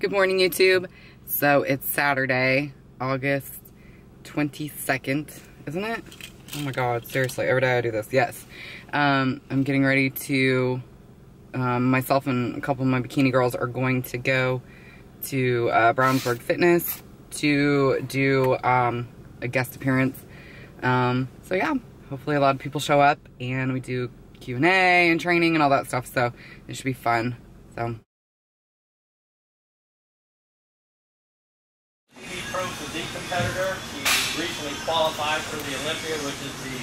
Good morning, YouTube. So it's Saturday, August 22nd, isn't it? Oh my God, seriously, every day I do this, yes. I'm getting ready to, myself and a couple of my bikini girls are going to go to Brownsburg Fitness to do a guest appearance. So yeah, hopefully a lot of people show up and we do Q&A and training and all that stuff, so it should be fun. So. Pro physique competitor. She recently qualified for the Olympia, which is the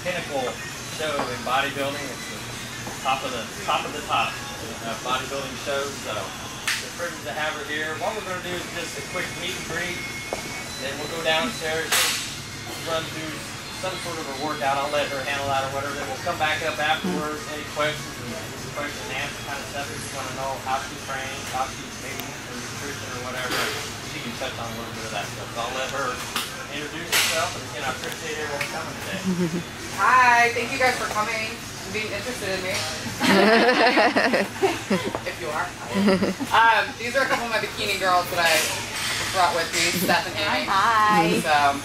pinnacle show in bodybuilding. It's the top of the top bodybuilding shows. So we're privileged to have her here. What we're going to do is just a quick meet and greet. Then we'll go downstairs, run through some sort of a workout. I'll let her handle that or whatever. Then we'll come back up afterwards. Any questions and answer kind of stuff. If you want to know how she trains, how she's maybe her nutrition or whatever, she can touch on a little bit of that stuff. So I'll let her introduce herself, and again, I appreciate everyone coming today. Hi, thank you guys for coming and being interested in me. If you are. These are a couple of my bikini girls that I brought with me, Steph and Amy. Hi. So,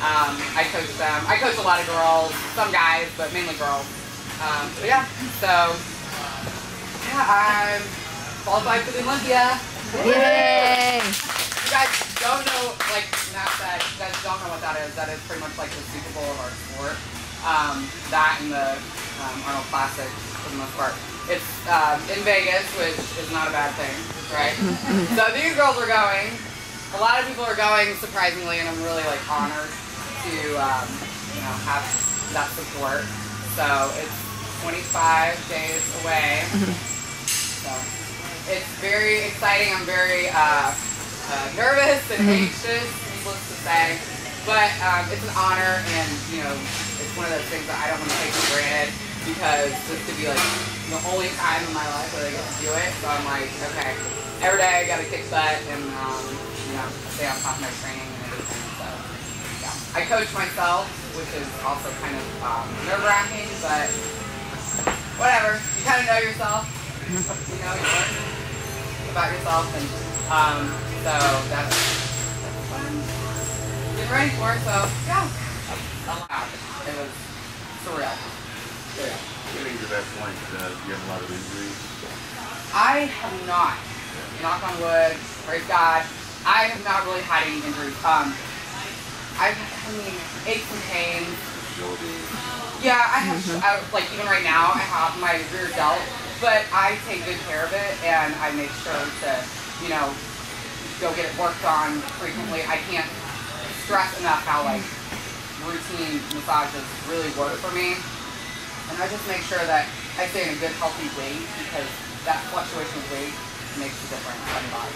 I coach them. I coach a lot of girls, some guys, but mainly girls. So yeah, I'm qualified for the Olympia. Yay! You guys don't know, like Matt said, you guys don't know what that is. That is pretty much like the Super Bowl of our sport. That and the Arnold Classic for the most part. It's in Vegas, which is not a bad thing, right? So these girls are going. A lot of people are going, surprisingly, and I'm really like honored to you know, have that support. So it's 25 days away. So it's very exciting. I'm very nervous and anxious, needless to say. But it's an honor, and you know, it's one of those things that I don't want to take for granted, because this could be like the only time in my life where I get to do it. So I'm like, okay, every day I got to kick butt and you know, stay on top of my training and everything. So yeah, I coach myself, which is also kind of nerve-wracking, but whatever. You kind of know yourself. You know, you learn about yourself, and so that's what I'm getting ready for. So yeah, it was surreal. What is your best point? Do you have a lot of injuries? I have not. Knock on wood. Praise God. I have not really had any injuries. I mean, aches and pains. Yeah, I have. Like even right now, I have my rear delt. But I take good care of it, and I make sure to, you know, go get it worked on frequently. I can't stress enough how, like, routine massages really work for me. And I just make sure that I stay in a good, healthy weight, because that fluctuation of weight makes a difference on the body.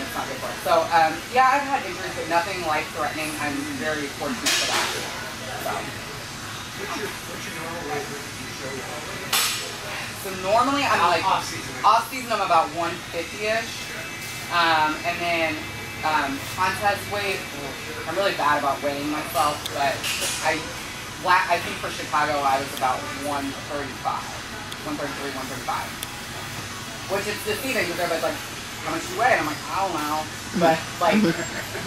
It's not good for it. So, yeah, I've had injuries, but nothing life-threatening. I'm very fortunate for that. So. What's your normal weight that you show? So normally I'm like, off season I'm about 150-ish, and then contest weight, I'm really bad about weighing myself, but I think for Chicago I was about 133, 135, which is deceiving because everybody's like, how much do you weigh? And I'm like, I don't know, but like,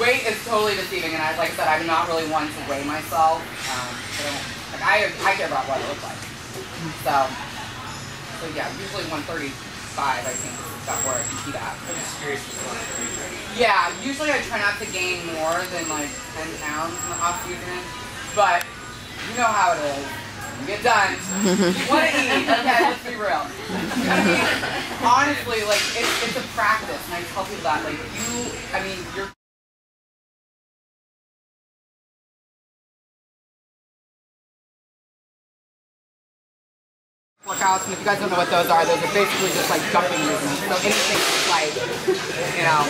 weight is totally deceiving, and like I said, I'm not really one to weigh myself. I care about what I look like, so yeah, usually 135, I think, is about where I can keep at. I'm just curious what's going on. Yeah, usually I try not to gain more than like 10 pounds in the off season, but you know how it is. You get done, you want to eat, okay, let's be real. I mean, honestly, like, it's a practice, and I tell people that, like, you're workouts, and if you guys don't know what those are basically just like jumping movements. So anything like, you know,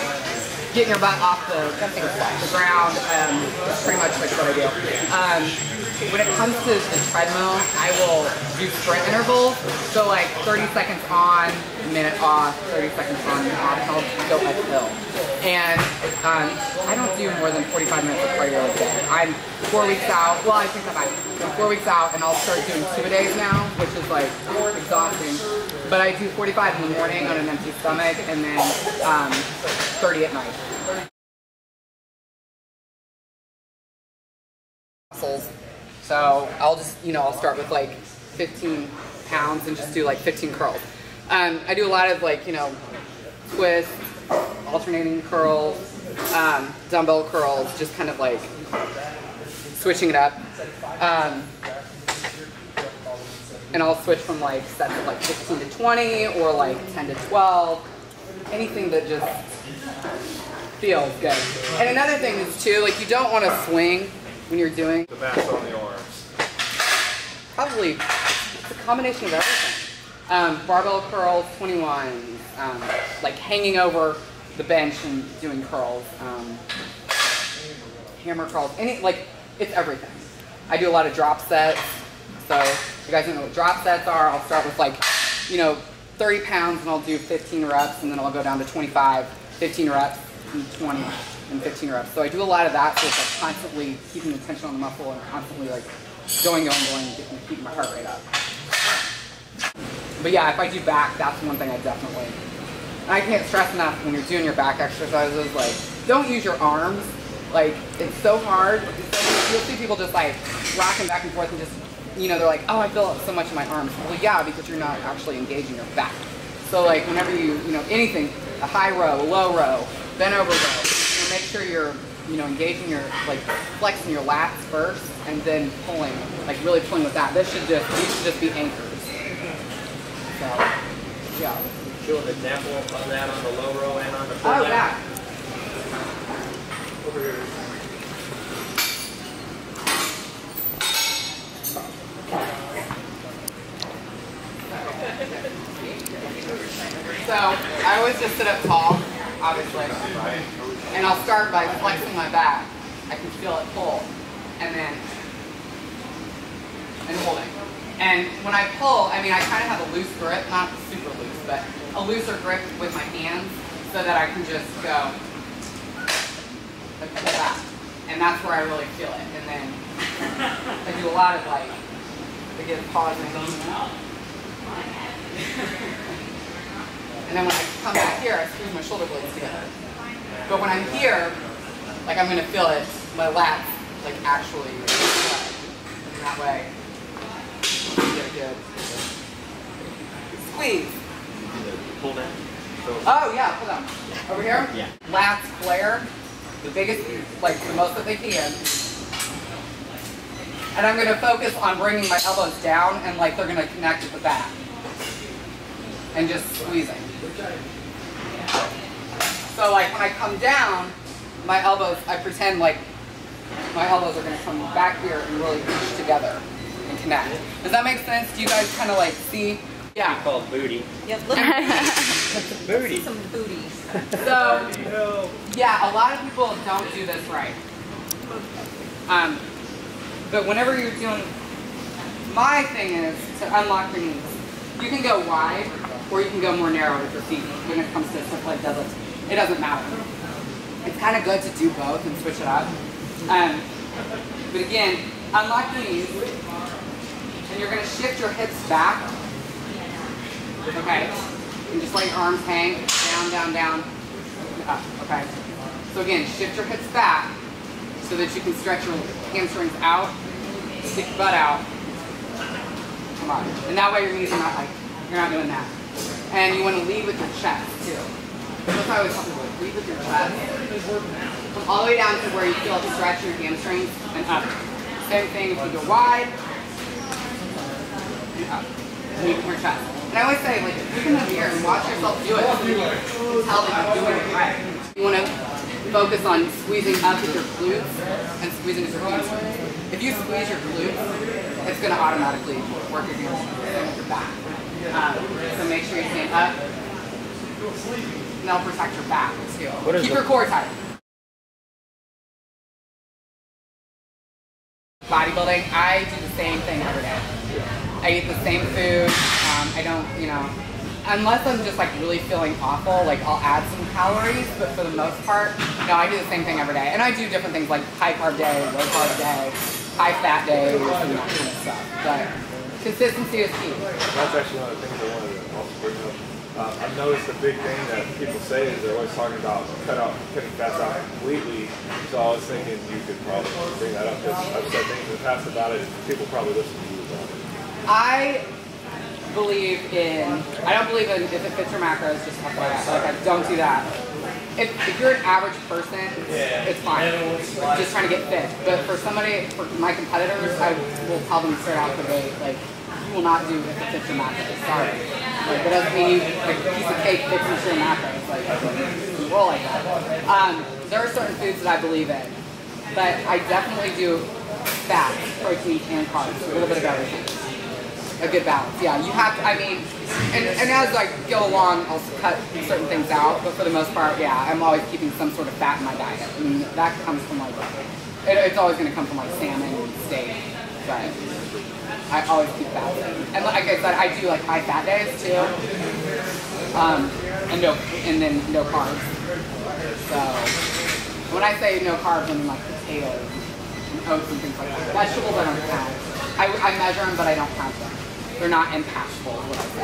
getting your butt off the ground, that's pretty much like what I do. When it comes to the treadmill, I will do sprint intervals. So like 30 seconds on, a minute off, 30 seconds on, a minute off, and I'll go uphill. And I don't do more than 45 minutes of cardio a day. I'm 4 weeks out. Well, I think that 4 weeks out, and I'll start doing 2-a-days now, which is like exhausting. But I do 45 in the morning on an empty stomach, and then 30 at night. Muscles. So I'll just, I'll start with like 15 pounds and just do like 15 curls. I do a lot of like, twists, alternating curls, dumbbell curls, just kind of like switching it up. And I'll switch from like sets of like 15 to 20 or like 10 to 12. Anything that just feels good. And another thing is too, like you don't want to swing when you're doing the mass on the arms. Probably it's a combination of everything. Barbell curls, 21s, like hanging over the bench and doing curls, hammer curls, it's everything. I do a lot of drop sets, so if you guys don't know what drop sets are, I'll start with like, 30 pounds and I'll do 15 reps, and then I'll go down to 25, 15 reps, and 20, and 15 reps. So I do a lot of that, so it's like constantly keeping the tension on the muscle and constantly like going, and keeping my heart rate up. But yeah, if I do back, that's one thing I definitely, and I can't stress enough when you're doing your back exercises, like, don't use your arms. Like, it's so hard. You'll see people just like rocking back and forth and just, they're like, oh, I feel so much in my arms. Well, yeah, because you're not actually engaging your back. So like whenever you, anything, a high row, a low row, bent over row, make sure you're, engaging your, like flexing your lats first and then pulling, like really pulling with that. These should just be anchors. So, yeah. Show an example on that on the low row and on the pull down. Oh, yeah. Over here. So I always just sit up tall, obviously, and I'll start by flexing my back. I can feel it pull, and holding. And when I pull, I kind of have a loose grip, not super loose, but a looser grip with my hands, so that I can just go and pull back, and that's where I really feel it. And then I do a lot of like, again, pausing. And then when I come back here, I squeeze my shoulder blades together. But when I'm here, like I'm going to feel it, my lats, like actually, in that way. Good. Squeeze. Pull down. Oh yeah, pull down. Over here? Yeah. Lats flare, the biggest, like the most that they can. And I'm going to focus on bringing my elbows down and like they're going to connect with the back. And just squeezing. So like when I come down, my elbows, I pretend like my elbows are going to come back here and really push together and connect. Does that make sense? Do you guys kind of like see? Yeah. It's called booty. Yep, look at Booty. some booty. So, yeah, a lot of people don't do this right. But whenever you're doing, my thing is to unlock your knees. You can go wide, or you can go more narrow with your feet when it comes to stuff like deadlifts. It doesn't matter. It's kind of good to do both and switch it up. But again, unlock your knees, and you're going to shift your hips back. Okay? And just let your arms hang, down, down, down, up. Okay? So again, shift your hips back so that you can stretch your hamstrings out, stick your butt out. Come on. And that way your knees are not like, you're not doing that. And you want to lead with your chest too. That's what I always tell people, lead with your chest. Come all the way down to where you feel it stretch your hamstrings and up. Same thing if you go wide, up. Lead with your chest. And I always say, like, if you can come here and watch yourself do it, you can tell that you're doing it right. You want to focus on squeezing up with your glutes and squeezing with your hamstrings. If you squeeze your glutes, it's going to automatically work your hamstrings with your back. So make sure you stand up, and that'll protect your back too. Keep your core tight. Bodybuilding, I do the same thing every day. I eat the same food. I don't, unless I'm just like really feeling awful, like I'll add some calories, but for the most part, no, I do the same thing every day. And I do different things like high carb day, low carb day. high fat days and that kind of stuff. But consistency is key. That's actually one of the things I wanted to also bring up. I've noticed a big thing that people say is they're always talking about cutting fats out completely. So I was thinking you could probably bring that up. I've said things in the past about it. People probably listen to you about it. I don't believe in if it fits your macros, just FYI. Like I don't do that. If you're an average person, it's fine. Just trying to get fit. But for my competitors, I will tell them straight out the gate, like, you will not do if it fits your macros. Sorry. Like, that doesn't mean like a piece of cake fits into your macros. Like, you roll like that. There are certain foods that I believe in. But I definitely do fats, protein, and carbs. A little bit of everything. A good balance. Yeah, you have to, I mean, and as I go along, I'll cut certain things out, but for the most part, yeah, I'm always keeping some sort of fat in my diet. I mean, that comes from like, it's always going to come from like salmon and steak, but I always keep that. And like I said, I do like high fat days too, and then no carbs. So, when I say no carbs, I mean like potatoes and oats and things like that. Vegetables I don't count. I measure them, but I don't count them. They're not impactful.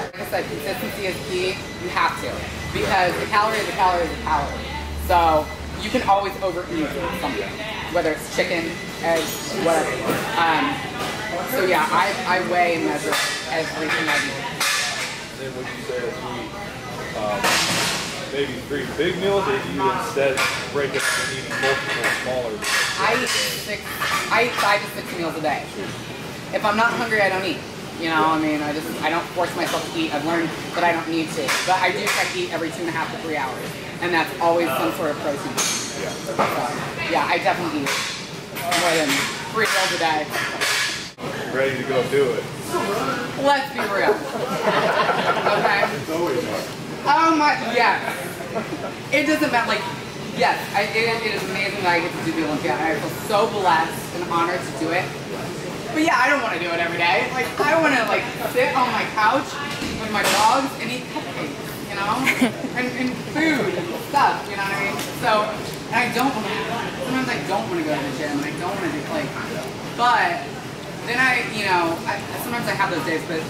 Like I said, consistency is key. You have to, because a calorie is a calorie is a calorie. So you can always overeat something, whether it's chicken, eggs, whatever. So yeah, I weigh and measure everything I do. Then would you say that maybe 3 big meals, or do you instead break it up and eating multiple smaller meals? I eat 5 to 6 meals a day. If I'm not hungry, I don't eat. You know, I mean, I don't force myself to eat. I've learned that I don't need to. But I do try to eat every 2.5 to 3 hours. And that's always some sort of protein. Yeah. So, yeah, I definitely eat more than 3 meals a day. Ready to go do it. Let's be real. Okay? It's always hard. Oh my, yes. It doesn't matter, like, yes, it is amazing that I get to do the Olympia. I feel so blessed and honored to do it. But yeah, I don't want to do it every day. Like, I want to like sit on my couch with my dogs and eat cupcakes, you know, and food and stuff, you know what I mean? So, and I don't want to. Sometimes I don't want to go to the gym and I don't want to do like. But then sometimes I have those days. But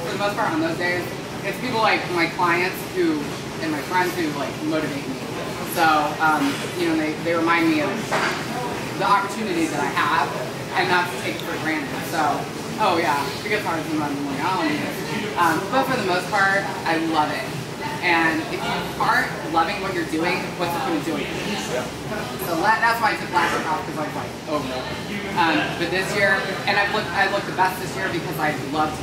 for the most part, on those days, it's people like my clients and my friends who like motivate me. So, they remind me of the opportunities that I have. And not to take it for granted. So, oh yeah, it gets hard sometimes. I'm like, I don't need it. But for the most part, I love it. And if you aren't loving what you're doing, what's the point of doing it? So that's why I took last year off, because I was like, oh no. But this year, and I looked the best this year because I loved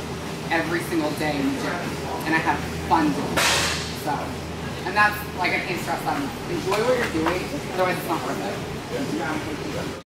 every single day in the gym, and I had fun doing it. So, and that's like I can't stress that enough. Enjoy what you're doing, otherwise it's not worth it.